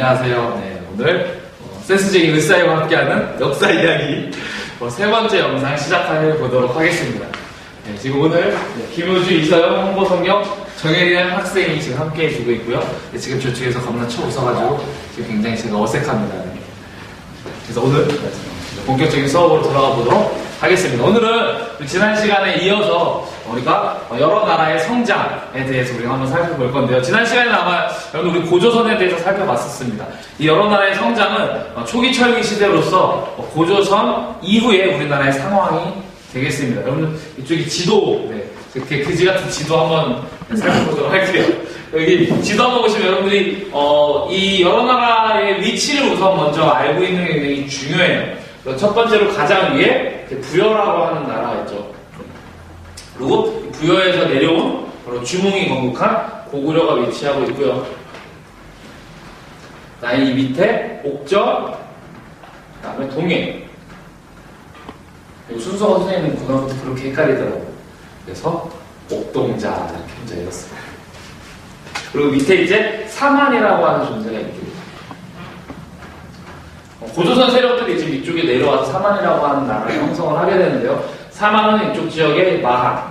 안녕하세요. 네, 오늘 센스적인 으쌰이와 함께하는 역사 이야기 세 번째 영상 시작해 보도록 하겠습니다. 네, 지금 오늘 김효주, 이서영, 홍보성경, 정혜리라는 학생이 지금 함께 해주고 있고요. 네, 지금 저쪽에서 겁나 쳐 웃어가지고 지금 굉장히 제가 어색합니다. 네. 그래서 오늘 본격적인 수업으로 돌아가 보도록 하겠습니다. 오늘은 지난 시간에 이어서 우리가 여러 나라의 성장에 대해서 우리가 한번 살펴볼 건데요. 지난 시간에 아마 여러분 우리 고조선에 대해서 살펴봤었습니다. 이 여러 나라의 성장은 초기 철기 시대로서 고조선 이후에 우리나라의 상황이 되겠습니다. 여러분 이쪽이 지도, 이렇게 그지 같은 지도 한번 살펴보도록 할게요. 여기 지도 한번 보시면 여러분들이 이 여러 나라의 위치를 우선 먼저 알고 있는 게 굉장히 중요해요. 첫 번째로 가장 위에 부여라고 하는 나라가 있죠. 그리고 부여에서 내려온 바로 주몽이 건국한 고구려가 위치하고 있고요. 그다음에 이 밑에 옥저, 그다음에 동해. 순서가 선생님은 고등학교 그렇게 헷갈리더라고요. 그래서 옥동자 이렇게 혼자 읽었어요. 그리고 밑에 이제 사만이라고 하는 존재가 있습니다. 고조선 세력들이 지금 이쪽에 내려와서 사만이라고 하는 나라를 형성을 하게 되는데요. 사만은 이쪽 지역의 마한,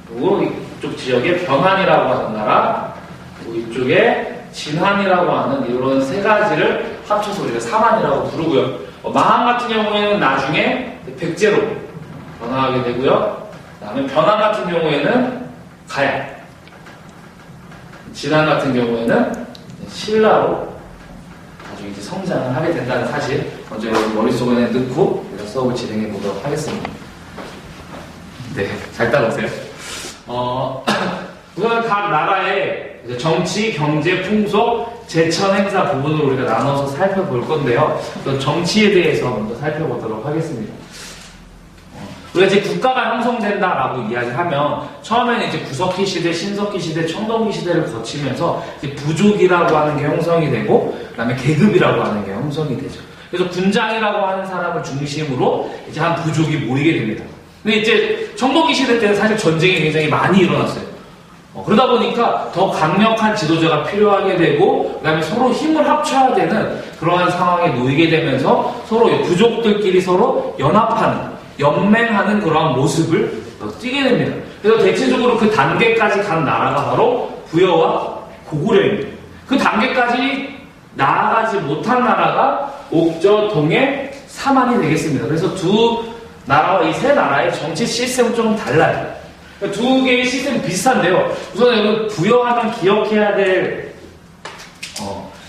그리고 이쪽 지역의 병한이라고 하는 나라, 그리고 이쪽에 진한이라고 하는 이런 세 가지를 합쳐서 우리가 사만이라고 부르고요. 마한 같은 경우에는 나중에 백제로 변화하게 되고요. 그 다음에 병한 같은 경우에는 가야, 진한 같은 경우에는 신라로 나중에 이제 성장을 하게 된다는 사실 먼저 여러분 머릿속에 넣고 수업을 진행해 보도록 하겠습니다. 네, 잘 따라오세요. 우선 각 나라의 정치, 경제, 풍속, 제천 행사 부분을 우리가 나눠서 살펴볼 건데요. 정치에 대해서 먼저 살펴보도록 하겠습니다. 우리가 이제 국가가 형성된다라고 이야기하면 처음에는 이제 구석기 시대, 신석기 시대, 청동기 시대를 거치면서 이제 부족이라고 하는 게 형성이 되고, 그다음에 계급이라고 하는 게 형성이 되죠. 그래서 군장이라고 하는 사람을 중심으로 이제 한 부족이 모이게 됩니다. 근데 이제 청동기 시대 때는 사실 전쟁이 굉장히 많이 일어났어요. 그러다 보니까 더 강력한 지도자가 필요하게 되고, 그다음에 서로 힘을 합쳐야 되는 그러한 상황에 놓이게 되면서 서로 부족들끼리 서로 연합하는, 연맹하는 그러한 모습을 띠게 됩니다. 그래서 대체적으로 그 단계까지 간 나라가 바로 부여와 고구려입니다. 그 단계까지 나아가지 못한 나라가 옥저, 동해, 사만이 되겠습니다. 그래서 두 나라와 이 세 나라의 정치 시스템은 좀 달라요. 두 개의 시스템이 비슷한데요. 우선 여러분 부여하면 기억해야 될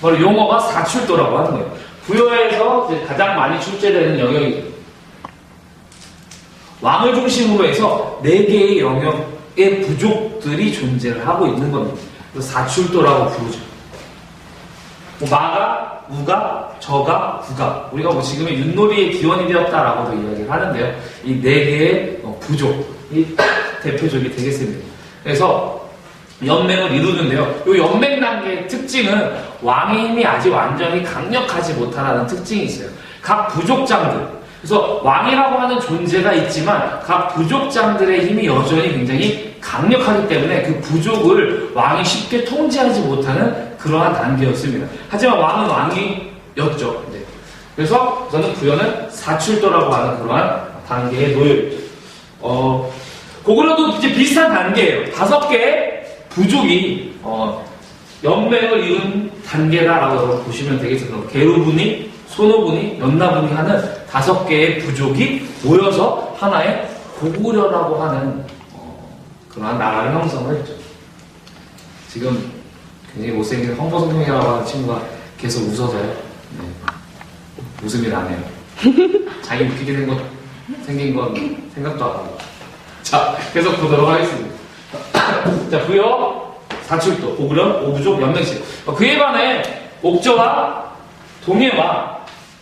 바로 용어가 사출도라고 하는 거예요. 부여에서 이제 가장 많이 출제되는 영역이 왕을 중심으로 해서 4개의 영역의 부족들이 존재를 하고 있는 겁니다. 그래서 사출도라고 부르죠. 마가, 우가, 저가, 구가. 우리가 지금의 윷놀이의 기원이 되었다라고도 이야기를 하는데요. 이 4개의 부족이 대표적이 되겠습니다. 그래서 연맹을 이루는데요. 이 연맹 단계의 특징은 왕의 힘이 아직 완전히 강력하지 못하다는 특징이 있어요. 각 부족장들, 그래서 왕이라고 하는 존재가 있지만 각 부족장들의 힘이 여전히 굉장히 강력하기 때문에 그 부족을 왕이 쉽게 통제하지 못하는 그러한 단계였습니다. 하지만 왕은 왕이었죠. 네. 그래서 저는 부여는 사출도라고 하는 그러한 단계에 놓여있죠. 고구려도 이제 비슷한 단계예요. 5개의 부족이 연맹을 이룬 단계다라고 보시면 되겠습니다. 계루분이, 소노분이, 연나분이 하는 5개의 부족이 모여서 하나의 고구려라고 하는 그러한 나라를 형성을 했죠. 지금 굉장히 못생긴 홍보성경이라고 하는 친구가 계속 웃어서요. 네. 웃음이 나네요. 자기 웃기게 생긴 건 생각도 안 하고. 자, 계속 보도록 하겠습니다. 자, 부여, 사출도, 고구려, 오부족, 연맹식. 그에 반해 옥저와 동해와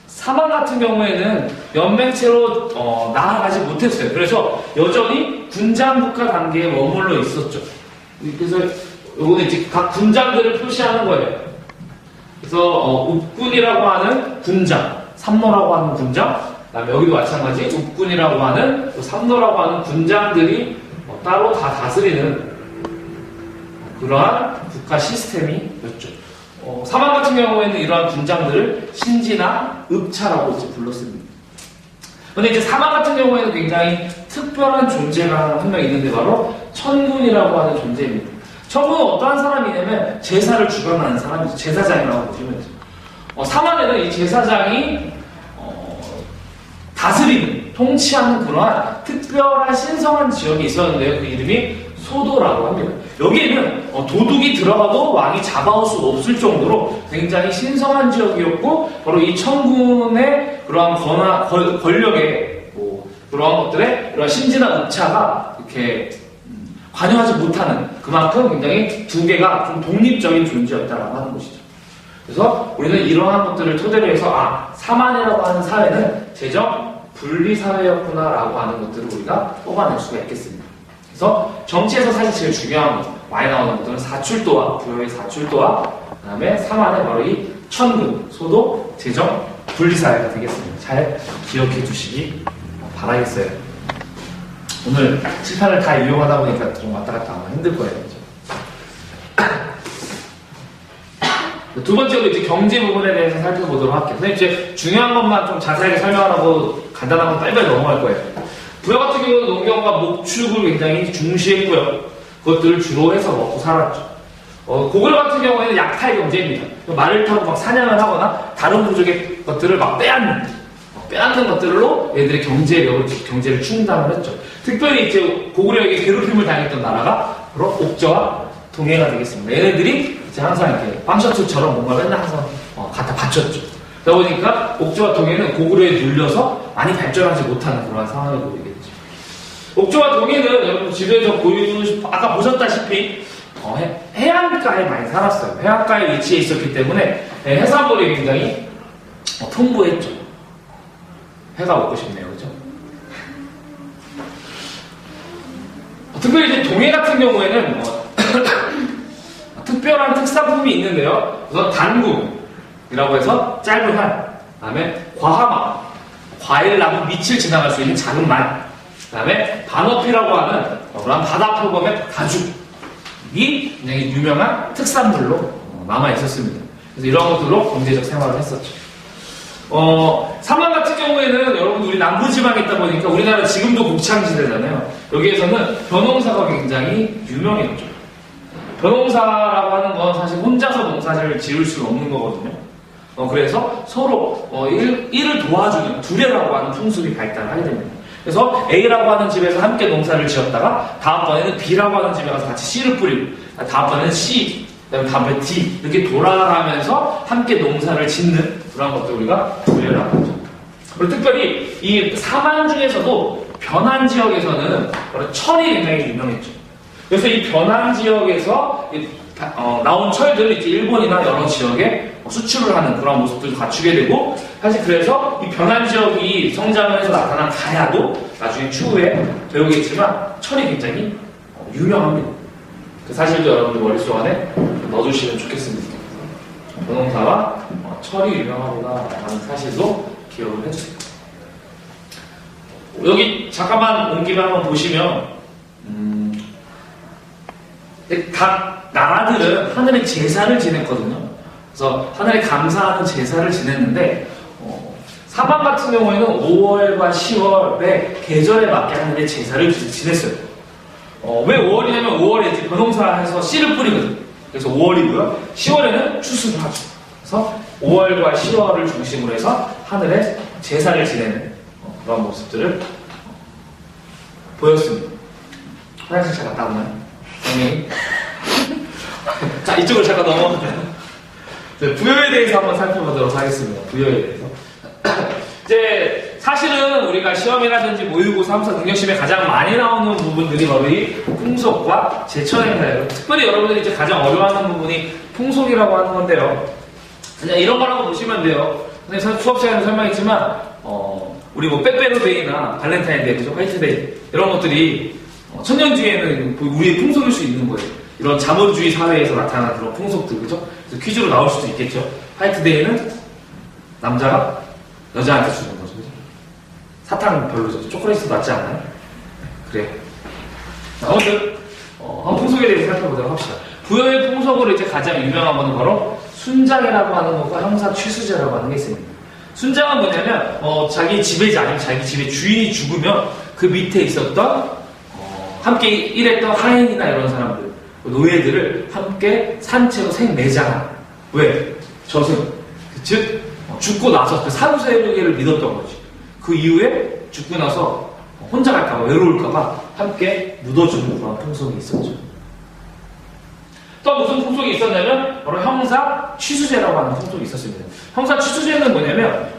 사만 같은 경우에는 연맹체로 나아가지 못했어요. 그래서 여전히 군장국가 단계에 머물러 있었죠. 그래서 요거는 이제 각 군장들을 표시하는 거예요. 그래서 읍군이라고 하는 군장, 삼노라고 하는 군장, 그다음에 여기도 마찬가지 읍군이라고 하는 삼노라고 하는 군장들이 따로 다 다스리는 그러한 국가 시스템이었죠. 사만 같은 경우에는 이러한 군장들을 신지나 읍차라고 이제 불렀습니다. 근데 이제 사만 같은 경우에는 굉장히 특별한 존재가 한 명 있는데 바로 천군이라고 하는 존재입니다. 천군은 어떠한 사람이냐면 제사를 주관하는 사람이죠. 제사장이라고 보시면 되죠. 사만에는 이 제사장이 다스리는, 통치하는 그러한 특별한 신성한 지역이 있었는데요. 그 이름이 소도라고 합니다. 여기에는 도둑이 들어가도 왕이 잡아올 수 없을 정도로 굉장히 신성한 지역이었고, 바로 이 천군의 그러한 권력의 그러한 것들에 이러한 신지나 읍차가 이렇게 관여하지 못하는, 그만큼 굉장히 두 개가 좀 독립적인 존재였다라고 하는 것이죠. 그래서 우리는 이러한 것들을 토대로 해서 사만이라고 하는 사회는 재정 분리 사회였구나라고 하는 것들을 우리가 뽑아낼 수가 있겠습니다. 그래서 정치에서 사실 제일 중요한 것, 많이 나오는 것들은 사출도와 부여의 사출도와 그 다음에 사만의 바로 이 천군, 소도, 재정 분리 사회가 되겠습니다. 잘 기억해 주시기 바라겠어요. 오늘 칠판을 다 이용하다 보니까 좀 왔다 갔다 하면 힘들 거예요. 그렇죠? 두 번째로 이제 경제 부분에 대해서 살펴보도록 할게요. 선생님 이제 중요한 것만 좀 자세하게 설명하라고 간단한 건 빨리빨리 넘어갈 거예요. 부여 같은 경우는 농경과 목축을 굉장히 중시했고요. 그것들을 주로 해서 먹고 살았죠. 고구려 같은 경우에는 약탈 경제입니다. 말을 타고 막 사냥을 하거나 다른 부족의 것들을 막 빼앗는 것들로 얘들의 경제를 충당을 했죠. 특별히 이제 고구려에게 괴롭힘을 당했던 나라가 바로 옥저와 동해가 되겠습니다. 얘네들이 이제 항상 이렇게 빵셔틀처럼 뭔가 맨날 항상 갖다 바쳤죠. 그러다 보니까 옥저와 동해는 고구려에 눌려서 많이 발전하지 못하는 그런 상황을 보이게 되죠. 옥저와 동해는 여러분 지도에서 아까 보셨다시피 해안가에 많이 살았어요. 해안가에 위치해 있었기 때문에 해산물이 굉장히 풍부했죠. 해가 먹고 싶네요, 그죠? 특별히 이제 동해 같은 경우에는 특별한 특산품이 있는데요. 우선 단궁이라고 해서 짧은 말, 그 다음에 과하마, 과일나무 밑을 지나갈 수 있는 작은 말, 그 다음에 반어피라고 하는 그런 바다 표범의 가죽이 굉장히 유명한 특산물로 남아 있었습니다. 그래서 이런 것들로 경제적 생활을 했었죠. 사만 같은 경우에는 여러분 우리 남부지방에 있다 보니까 우리나라 지금도 곡창지대잖아요. 여기에서는 벼농사가 굉장히 유명했죠. 벼농사라고 하는 건 사실 혼자서 농사를 지을 수는 없는 거거든요. 그래서 서로 일을 도와주는 두레라고 하는 풍습이 발달하게 됩니다. 그래서 A라고 하는 집에서 함께 농사를 지었다가 다음번에는 B라고 하는 집에 가서 같이 C를 뿌리고 다음번에는 C, 그다음에 다음번에 D 이렇게 돌아가면서 함께 농사를 짓는 그런 것들 우리가 두레라고 하죠. 그리고 특별히 이 사만 중에서도 변한 지역에서는 철이 굉장히 유명했죠. 그래서 이 변한 지역에서 나온 철들을 이제 일본이나 여러 지역에 수출을 하는 그런 모습들도 갖추게 되고, 사실 그래서 이 변한 지역이 성장을 해서 나타난 가야도 나중에 추후에 배우겠지만 철이 굉장히 유명합니다. 그 사실도 여러분들 머릿속 안에 넣어주시면 좋겠습니다. 벼농사와 철이 유명하구나라는 사실도 기억을 해주세요. 여기 잠깐만 온 김에 한번 보시면 각 나라들은 하늘의 제사를 지냈거든요. 그래서 하늘에 감사하는 제사를 지냈는데 사만 같은 경우에는 5월과 10월의 계절에 맞게 하늘의 제사를 지냈어요. 왜 5월이냐면 5월에 이제 벼농사해서 씨를 뿌리거든요. 그래서 5월이고요. 10월에는 추수를 하죠. 그래서 5월과 10월을 중심으로 해서 하늘에 제사를 지내는 그런 모습들을 보였습니다. 화장실 잘 갔다 왔나요? 선생님. 자, 이쪽으로 잠깐 넘어가요. 부여에 대해서 한번 살펴보도록 하겠습니다. 부여에 대해서. 이제 사실은 우리가 시험이라든지 모의고사, 함수, 능력시험에 가장 많이 나오는 부분들이 바로 이 풍속과 제천행사예요. 특별히 여러분들이 이제 가장 어려워하는 부분이 풍속이라고 하는 건데요. 그냥 이런 거라고 보시면 돼요. 선생님 수업 시간에 설명했지만 우리 뭐 빼빼로데이나 발렌타인데이, 그죠? 화이트데이 이런 것들이 천년주의에는 우리의 풍속일 수 있는 거예요. 이런 자본주의 사회에서 나타나는 그런 풍속들, 그죠? 그래서 퀴즈로 나올 수도 있겠죠. 화이트데이는 남자가 여자한테 주는 거죠. 그죠? 사탕 별로죠. 초콜릿도 맞지 않나요? 그래요. 자, 아무튼 한번 풍속에 대해서 살펴보도록 합시다. 부여의 풍속으로 이제 가장 유명한 거는 바로 순장이라고 하는 것과 형사 취수제라고 하는 게 있습니다. 순장은 뭐냐면 자기 지배자 아니면 자기 집의 주인이 죽으면 그 밑에 있었던 함께 일했던 하인이나 이런 사람들, 노예들을 함께 산채로 생매장한. 왜? 저승. 즉 죽고 나서 그 사후세계를 믿었던 거지. 그 이후에 죽고 나서 혼자 갈까봐 외로울까봐 함께 묻어주는 그런 풍속이 있었죠. 또 무슨 풍속이 있었냐면 바로 형사 취수제라고 하는 풍속이 있었습니다. 형사 취수제는 뭐냐면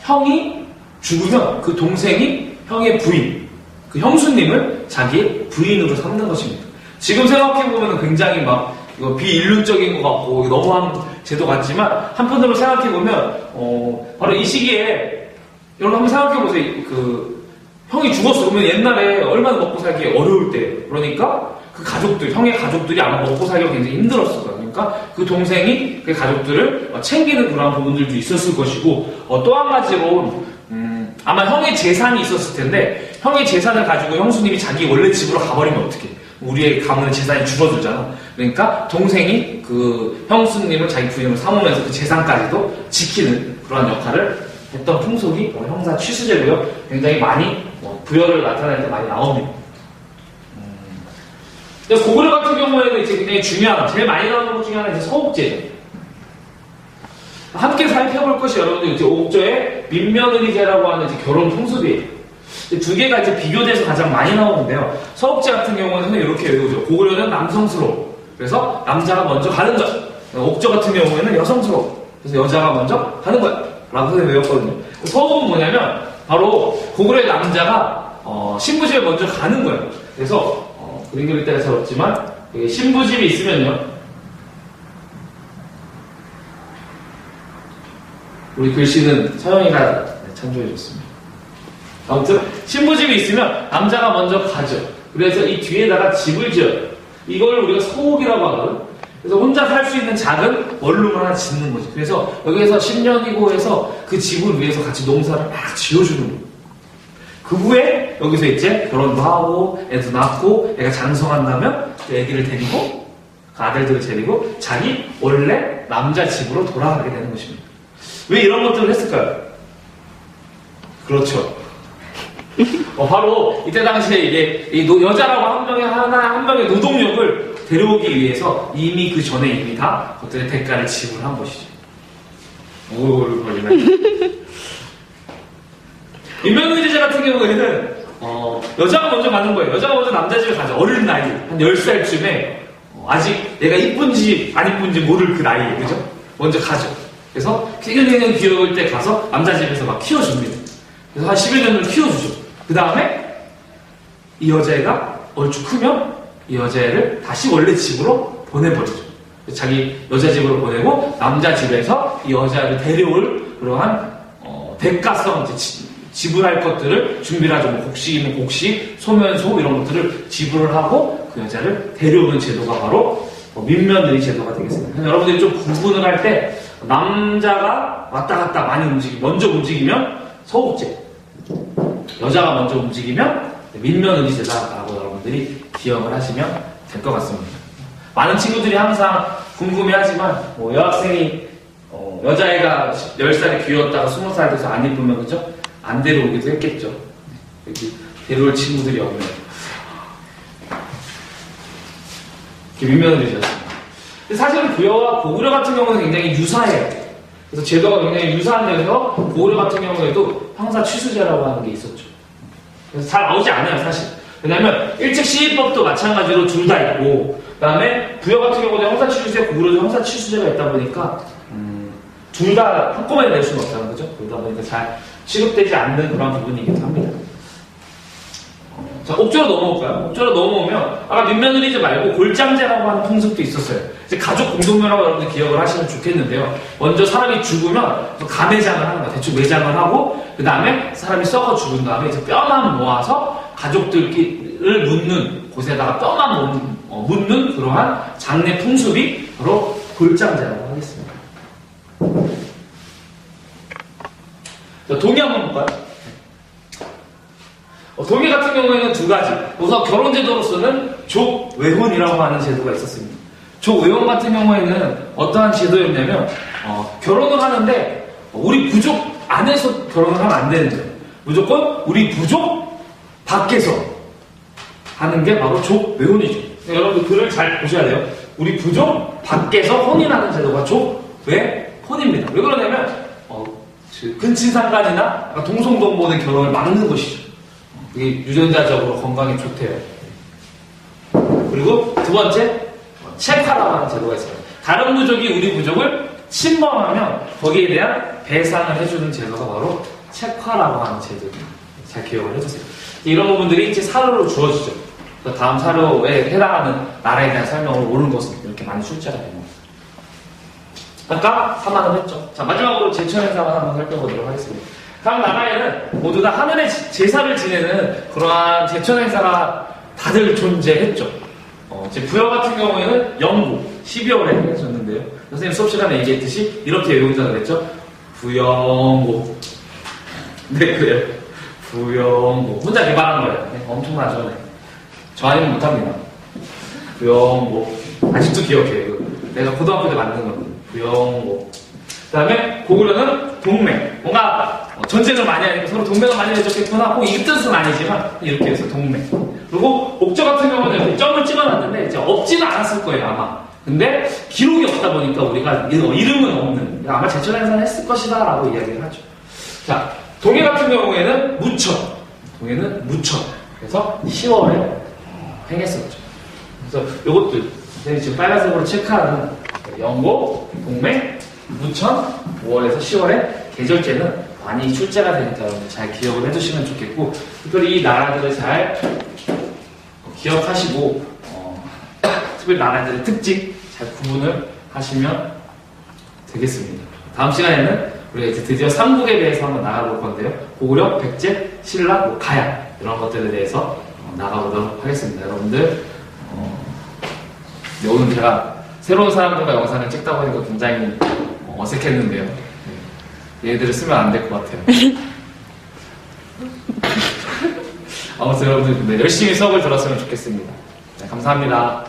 형이 죽으면 그 동생이 형의 부인, 그 형수님을 자기의 부인으로 삼는 것입니다. 지금 생각해보면 굉장히 막 이거 비인륜적인 것 같고 너무한 제도 같지만 한편으로 생각해보면 바로 이 시기에 여러분 한번 생각해보세요. 그 형이 죽었어. 그러면 옛날에 얼마나 먹고 살기 어려울 때, 그러니까 그 가족들, 형의 가족들이 아마 먹고 살기가 굉장히 힘들었을 거예요. 그러니까 그 동생이 그 가족들을 챙기는 그런 부분들도 있었을 것이고, 또 한 가지로 아마 형의 재산이 있었을 텐데 형의 재산을 가지고 형수님이 자기 원래 집으로 가버리면 어떡해? 우리의 가문의 재산이 줄어들잖아. 그러니까 동생이 그 형수님을 자기 부인으로 삼으면서 그 재산까지도 지키는 그런 역할을 했던 풍속이 형사 취수제고요. 굉장히 많이 부여를 나타낼 때 많이 나옵니다. 근데 고구려 같은 경우에는 이제 굉장히 중요한, 제일 많이 나오는 것 중에 하나는 이제 서옥제죠. 함께 살펴볼 것이 여러분들 이제 옥조의 민며느리제라고 하는 이제 결혼 풍습이에요. 두 개가 이제 비교돼서 가장 많이 나오는데요. 서옥제 같은 경우는 이렇게 외우죠. 고구려는 남성스러워. 그래서 남자가 먼저 가는 거야. 옥조 같은 경우에는 여성스러워. 그래서 여자가 먼저 가는 거야. 라고 외웠거든요. 서옥은 뭐냐면 바로 고구려의 남자가 신부집에 먼저 가는 거예요. 그래서 그림 그릴 때가 잘 없지만 신부집이 있으면요. 우리 글씨는 서영이가 참조해줬습니다. 아무튼 신부집이 있으면 남자가 먼저 가죠. 그래서 이 뒤에다가 집을 지어요. 이걸 우리가 서옥이라고 하거든. 그래서 혼자 살 수 있는 작은 원룸을 하나 짓는 거지. 그래서 여기에서 10년이고 해서 그 집을 위해서 같이 농사를 막 지어주는 거예요. 그 후에 여기서 이제 결혼도 하고 애도 낳고 애가 장성한다면 그 애기를 데리고 그 아들들을 데리고 자기 원래 남자 집으로 돌아가게 되는 것입니다. 왜 이런 것들을 했을까요? 그렇죠. 바로 이때 당시에 이게 여자라고 한 명의 노동력을 데려오기 위해서 이미 그 전에 이미 다 그것들의 대가를 지불한 것이죠. 오, 걸리네. 민며느리제 같은 경우에는 여자가 먼저 가는 거예요. 여자가 먼저 남자 집에 가죠. 어린 나이, 한 10살쯤에 아직 내가 이쁜지 안 이쁜지 모를 그 나이에, 그죠? 먼저 가죠. 그래서 굉장히 귀여울 때 가서 남자 집에서 막 키워줍니다. 그래서 한 11년 정도 키워주죠. 그 다음에 이 여자애가 얼추 크면 이 여자애를 다시 원래 집으로 보내버리죠. 자기 여자 집으로 보내고 남자 집에서 이 여자를 데려올 그러한 대가성 지불할 것들을 준비를 하죠. 뭐 곡식이면 곡식, 소면 소 이런 것들을 지불을 하고 그 여자를 데려오는 제도가 바로 민며느리 제도가 되겠습니다. 여러분들이 좀 구분을 할 때 남자가 왔다 갔다 많이 먼저 움직이면 서옥제, 여자가 먼저 움직이면 민며느리 제도라고 여러분들이 기억을 하시면 될 것 같습니다. 많은 친구들이 항상 궁금해하지만 여학생이 여자애가 10살에 귀여웠다가 20살 돼서 안 이쁘면 그죠? 안 데려오기도 했겠죠. 여기 데려올 친구들이 없네요. 이렇게 민며느리셨습니다. 사실은 부여와 고구려 같은 경우는 굉장히 유사해요. 그래서 제도가 굉장히 유사한 데서 고구려 같은 경우에도 형사 취수제라고 하는 게 있었죠. 그래서 잘 나오지 않아요, 사실. 왜냐면 일찍 시위법도 마찬가지로 둘 다 있고, 그 다음에 부여 같은 경우도 형사 취수제, 고구려도 형사 취수제가 있다 보니까 둘 다 한꺼번에 낼 수는 없다는 거죠. 그러다 보니까 잘 취급되지 않는 그런 부분이기도 합니다. 자, 옥조로 넘어올까요? 옥조로 넘어오면 아까 민며느리제 말고 골장제라고 하는 풍습도 있었어요. 이제 가족 공동묘라고 여러분들 기억을 하시면 좋겠는데요. 먼저 사람이 죽으면 가매장을 하는 거야. 대충 매장을 하고 그 다음에 사람이 썩어 죽은 다음에 이제 뼈만 모아서 가족들을 묻는 곳에다가 뼈만 묻는 그러한 장례 풍습이 바로 골장제라고 하겠습니다. 자, 동의 한번 볼까요? 동의 같은 경우에는 두 가지. 우선 결혼제도로서는 족외혼이라고 하는 제도가 있었습니다. 조의원 같은 경우에는 어떠한 제도였냐면 결혼을 하는데 우리 부족 안에서 결혼을 하면 안 되는 거예요. 무조건 우리 부족 밖에서 하는 게 바로 조외혼이죠. 여러분 글을 잘 보셔야 돼요. 우리 부족 밖에서 혼인하는 제도가 조외혼입니다. 왜 그러냐면 근친상간이나 동성동본의 결혼을 막는 것이죠. 이게 유전자적으로 건강에 좋대요. 그리고 두 번째, 책화라고 하는 제도가 있어요. 다른 부족이 우리 부족을 침범하면 거기에 대한 배상을 해주는 제도가 바로 책화라고 하는 제도입니다. 잘 기억을 해주세요. 이런 부분들이 이제 사료로 주어지죠. 다음 사료에 해당하는 나라에 대한 설명을 옳은 것은 이렇게 많이 출제가 됩니다. 아까 3만원 했죠. 자, 마지막으로 제천행사만 한번 살펴보도록 하겠습니다. 각 나라에는 모두 다 하늘의 제사를 지내는 그러한 제천행사가 다들 존재했죠. 제 부여 같은 경우에는 영국 12월에 해줬는데요. 선생님 수업 시간에 얘기했듯이 이렇게 외운다고 그랬죠. 부영고. 네, 그래요. 부영고. 혼자 개발한 거예요. 네, 엄청나죠. 네. 저 아니면 못합니다. 부영고. 아직도 기억해요. 내가 고등학교 때 만든 건데. 부영고. 그 다음에 고구려는 동맹. 뭔가 전쟁을 많이 하니까 서로 동맹을 많이 맺었겠구나. 꼭 이 뜻은 아니지만 이렇게 해서 동맹. 그리고 옥저 같은 경우는 이렇게 점을 찍어놨는데 이제 없지는 않았을 거예요 아마. 근데 기록이 없다 보니까 우리가 이름은 없는. 아마 제천행사는 했을 것이다 라고 이야기를 하죠. 자, 동해 같은 경우에는 무천. 동해는 무천. 그래서 10월에 행했었죠. 그래서 이것도 지금 빨간색으로 체크하는 영고, 동맹, 무천, 5월에서 10월에 계절제는 많이 출제가 되니까 여러분들 잘 기억을 해두시면 좋겠고, 특별히 이 나라들을 잘 기억하시고 특별히 나라들의 특징 잘 구분을 하시면 되겠습니다. 다음 시간에는 우리가 이제 드디어 삼국에 대해서 한번 나가볼 건데요. 고구려, 백제, 신라, 가야 이런 것들에 대해서 나가보도록 하겠습니다. 여러분들 오늘 제가 새로운 사람들과 영상을 찍다 보니까 굉장히 어색했는데요. 얘들을 쓰면 안 될 것 같아요. 아무튼 여러분들 열심히 수업을 들었으면 좋겠습니다. 네, 감사합니다.